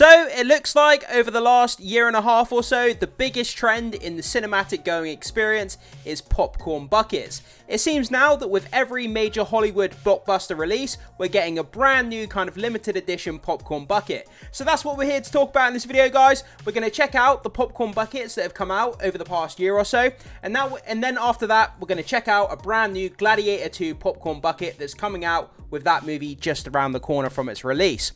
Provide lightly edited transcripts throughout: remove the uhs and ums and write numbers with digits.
So it looks like over the last year and a half or so, the biggest trend in the cinematic going experience is popcorn buckets. It seems now that with every major Hollywood blockbuster release, we're getting a brand new kind of limited edition popcorn bucket. So that's what we're here to talk about in this video, guys. We're going to check out the popcorn buckets that have come out over the past year or so. And then after that, we're going to check out a brand new Gladiator 2 popcorn bucket that's coming out with that movie just around the corner from its release.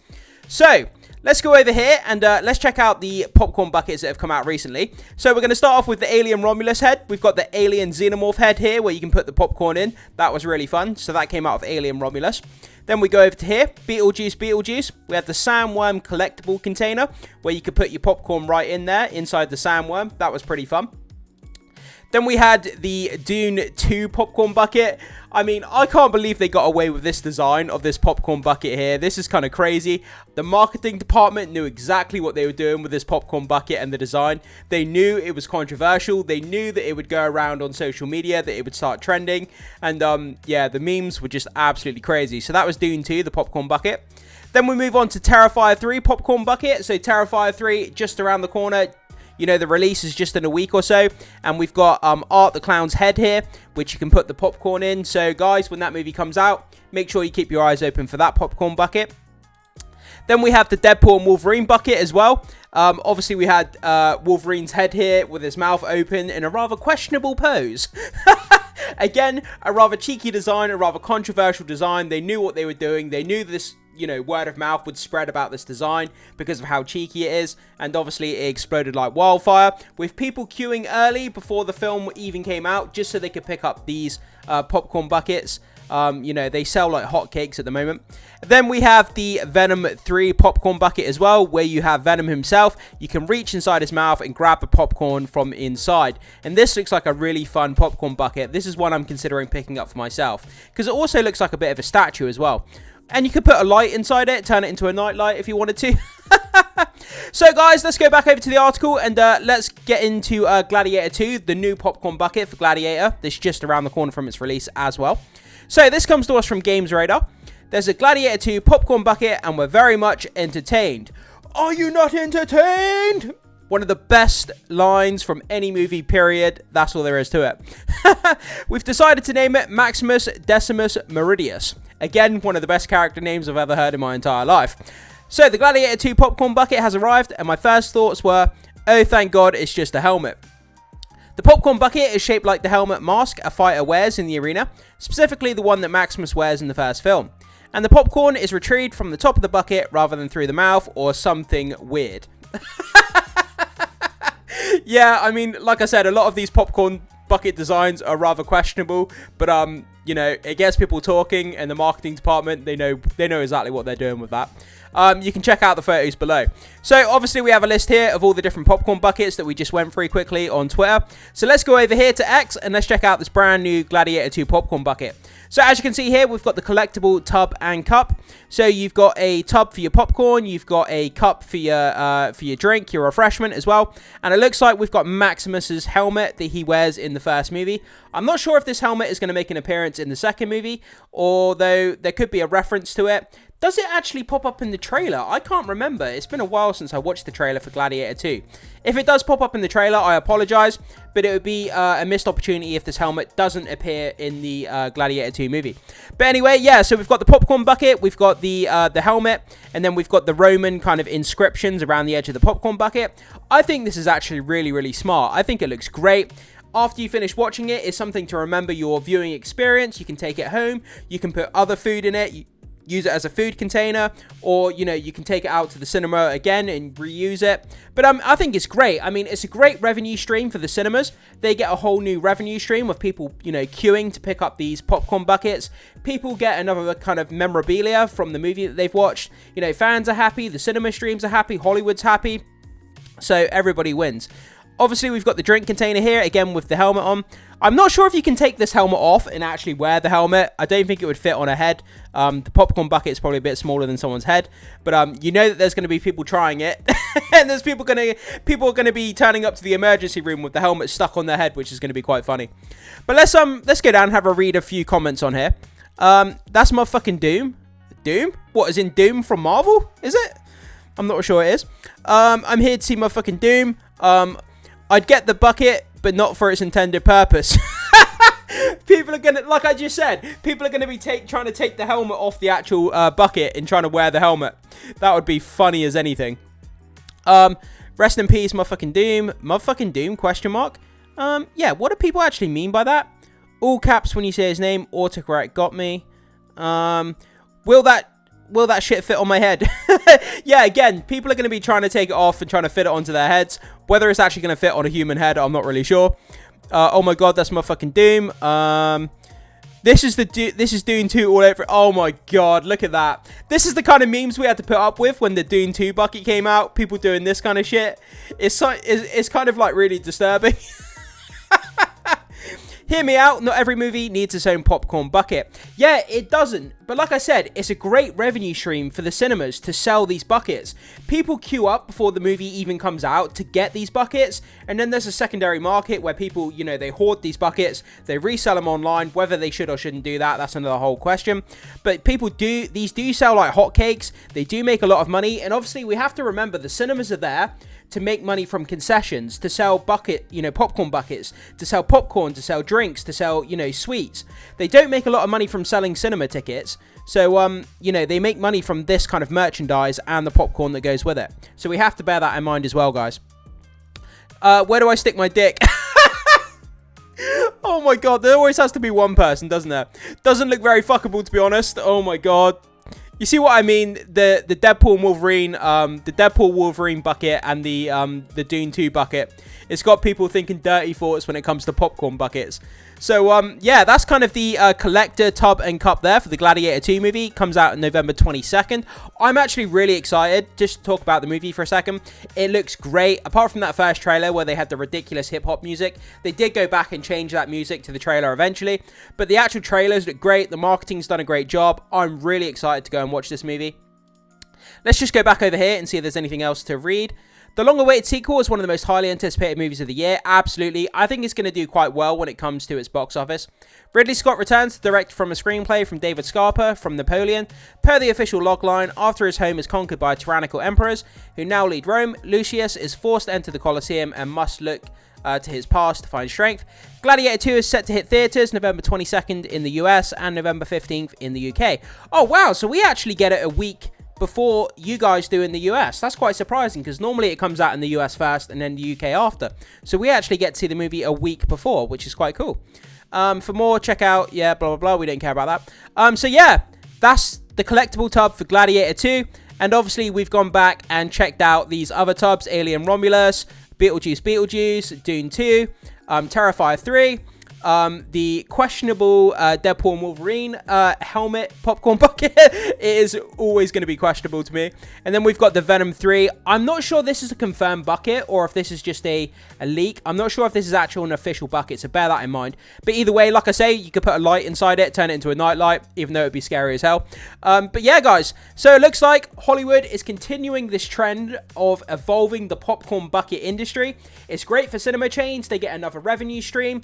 So let's go over here and let's check out the popcorn buckets that have come out recently. So we're going to start off with the Alien Romulus head. We've got the Alien Xenomorph head here where you can put the popcorn in. That was really fun. So that came out of Alien Romulus. Then we go over to here, Beetlejuice. We have the Sandworm collectible container where you could put your popcorn right in there inside the sandworm. That was pretty fun. Then we had the Dune 2 popcorn bucket. I mean, I can't believe they got away with this design of this popcorn bucket here. This is kind of crazy. The marketing department knew exactly what they were doing with this popcorn bucket and the design. They knew it was controversial. They knew that it would go around on social media, that it would start trending. And yeah, the memes were just absolutely crazy. So that was Dune 2, the popcorn bucket. Then we move on to Terrifier 3 popcorn bucket. So Terrifier 3 just around the corner. You know, the release is just in a week or so. And we've got Art the Clown's head here, which you can put the popcorn in. So, guys, when that movie comes out, make sure you keep your eyes open for that popcorn bucket. Then we have the Deadpool and Wolverine bucket as well. Obviously, we had Wolverine's head here with his mouth open in a rather questionable pose. Again, a rather cheeky design, a rather controversial design. They knew what they were doing. They knew this, you know, word of mouth would spread about this design because of how cheeky it is. And obviously, it exploded like wildfire with people queuing early before the film even came out just so they could pick up these popcorn buckets. You know, they sell like hotcakes at the moment. Then we have the Venom 3 popcorn bucket as well, where you have Venom himself. You can reach inside his mouth and grab the popcorn from inside. And this looks like a really fun popcorn bucket. This is one I'm considering picking up for myself because it also looks like a bit of a statue as well. And you could put a light inside it, turn it into a night light if you wanted to. So, guys, let's go back over to the article and let's get into Gladiator 2, the new popcorn bucket for Gladiator. This is just around the corner from its release as well. So, this comes to us from Games Radar. There's a Gladiator 2 popcorn bucket and we're very much entertained. Are you not entertained? One of the best lines from any movie, period. That's all there is to it. We've decided to name it Maximus Decimus Meridius. Again, one of the best character names I've ever heard in my entire life. So, the Gladiator 2 popcorn bucket has arrived, and my first thoughts were, oh, thank God, it's just a helmet. The popcorn bucket is shaped like the helmet mask a fighter wears in the arena, specifically the one that Maximus wears in the first film. And the popcorn is retrieved from the top of the bucket rather than through the mouth or something weird. Yeah, I mean, like I said, a lot of these popcorn bucket designs are rather questionable, but you know, it gets people talking, and the marketing department, they know exactly what they're doing with that. You can check out the photos below. So obviously we have a list here of all the different popcorn buckets that we just went through quickly on Twitter. So let's go over here to X and let's check out this brand new Gladiator 2 popcorn bucket. So as you can see here, we've got the collectible tub and cup. So you've got a tub for your popcorn, you've got a cup for your drink, your refreshment as well. And it looks like we've got Maximus's helmet that he wears in the first movie. I'm not sure if this helmet is going to make an appearance in the second movie, although there could be a reference to it. Does it actually pop up in the trailer? I can't remember. It's been a while since I watched the trailer for Gladiator 2. If it does pop up in the trailer, I apologize, but it would be a missed opportunity if this helmet doesn't appear in the Gladiator 2 movie. But anyway, yeah, so we've got the popcorn bucket, we've got the helmet, and then we've got the Roman kind of inscriptions around the edge of the popcorn bucket. I think this is actually really, really smart. I think it looks great. After you finish watching it, it's something to remember your viewing experience. You can take it home. You can put other food in it. Use it as a food container, or, you know, you can take it out to the cinema again and reuse it. But I think it's great. I mean, it's a great revenue stream for the cinemas. They get a whole new revenue stream of people, you know, queuing to pick up these popcorn buckets. People get another kind of memorabilia from the movie that they've watched. You know, fans are happy, the cinema streams are happy, Hollywood's happy. So everybody wins. Obviously, we've got the drink container here, again, with the helmet on. I'm not sure if you can take this helmet off and actually wear the helmet. I don't think it would fit on a head. The popcorn bucket is probably a bit smaller than someone's head. But you know that there's going to be people trying it. And there's people are going to be turning up to the emergency room with the helmet stuck on their head, which is going to be quite funny. But let's go down and have a read a few comments on here. That's motherfucking Doom. Doom? What, is in Doom from Marvel? Is it? I'm not sure it is. I'm here to see motherfucking Doom. I'd get the bucket, but not for its intended purpose. People are gonna, like I just said, people are gonna be trying to take the helmet off the actual bucket and trying to wear the helmet. That would be funny as anything. Rest in peace, motherfucking Doom. Motherfucking Doom, question mark. Yeah, what do people actually mean by that? All caps when you say his name. Autocorrect got me. Will that shit fit on my head? Yeah, again, people are going to be trying to take it off and trying to fit it onto their heads. Whether it's actually going to fit on a human head, I'm not really sure. Oh my god, that's motherfucking Doom. This is Dune 2 all over. Oh my god, look at that. This is the kind of memes we had to put up with when the Dune 2 bucket came out. People doing this kind of shit. It's kind of like really disturbing. Hear me out, not every movie needs its own popcorn bucket. Yeah, it doesn't. But like I said, it's a great revenue stream for the cinemas to sell these buckets. People queue up before the movie even comes out to get these buckets. And then there's a secondary market where people, you know, they hoard these buckets. They resell them online. Whether they should or shouldn't do that, that's another whole question. But these do sell like hotcakes. They do make a lot of money. And obviously we have to remember the cinemas are there to make money from concessions, to sell popcorn buckets, to sell popcorn, to sell drinks, to sell, sweets. They don't make a lot of money from selling cinema tickets. So, they make money from this kind of merchandise and the popcorn that goes with it. So we have to bear that in mind as well, guys. Where do I stick my dick? Oh my god, there always has to be one person, doesn't there? Doesn't look very fuckable, to be honest. Oh my god. You see what I mean? The Deadpool Wolverine bucket and the Dune 2 bucket. It's got people thinking dirty thoughts when it comes to popcorn buckets. So yeah, that's kind of the collector tub and cup there for the Gladiator 2 movie. Comes out on November 22nd. I'm actually really excited. Just to talk about the movie for a second. It looks great. Apart from that first trailer where they had the ridiculous hip-hop music, they did go back and change that music to the trailer eventually. But the actual trailers look great. The marketing's done a great job. I'm really excited to go and watch this movie. Let's just go back over here and see if there's anything else to read. The long-awaited sequel is one of the most highly anticipated movies of the year. Absolutely. I think it's going to do quite well when it comes to its box office. Ridley Scott returns to direct from a screenplay from David Scarpa from Napoleon. Per the official logline, after his home is conquered by tyrannical emperors who now lead Rome, Lucius is forced to enter the Colosseum and must look to his past to find strength. Gladiator 2 is set to hit theatres November 22nd in the US and November 15th in the UK. Oh, wow. So we actually get it a week before you guys do in the US. That's quite surprising because normally it comes out in the US first and then the UK after. So we actually get to see the movie a week before, which is quite cool. For more, check out, yeah, blah, blah, blah. We don't care about that. So yeah, that's the collectible tub for Gladiator 2. And obviously we've gone back and checked out these other tubs, Alien Romulus, Beetlejuice, Dune 2, Terrifier 3. The questionable Deadpool and Wolverine helmet popcorn bucket. It is always going to be questionable to me. And then we've got the Venom 3. I'm not sure this is a confirmed bucket or if this is just a leak. I'm not sure if this is actually an official bucket, so bear that in mind. But either way, like I say, you could put a light inside it, turn it into a night light, even though it would be scary as hell. But yeah, guys, so it looks like Hollywood is continuing this trend of evolving the popcorn bucket industry. It's great for cinema chains. They get another revenue stream.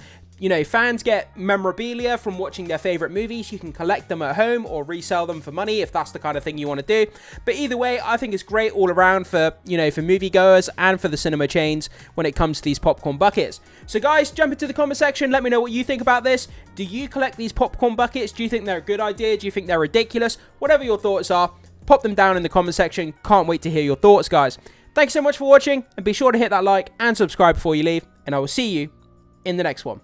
Fans get memorabilia from watching their favorite movies. You can collect them at home or resell them for money if that's the kind of thing you want to do. But either way, I think it's great all around for, for moviegoers and for the cinema chains when it comes to these popcorn buckets. So guys, jump into the comment section. Let me know what you think about this. Do you collect these popcorn buckets? Do you think they're a good idea? Do you think they're ridiculous? Whatever your thoughts are, pop them down in the comment section. Can't wait to hear your thoughts, guys. Thanks so much for watching, and be sure to hit that like and subscribe before you leave, and I will see you in the next one.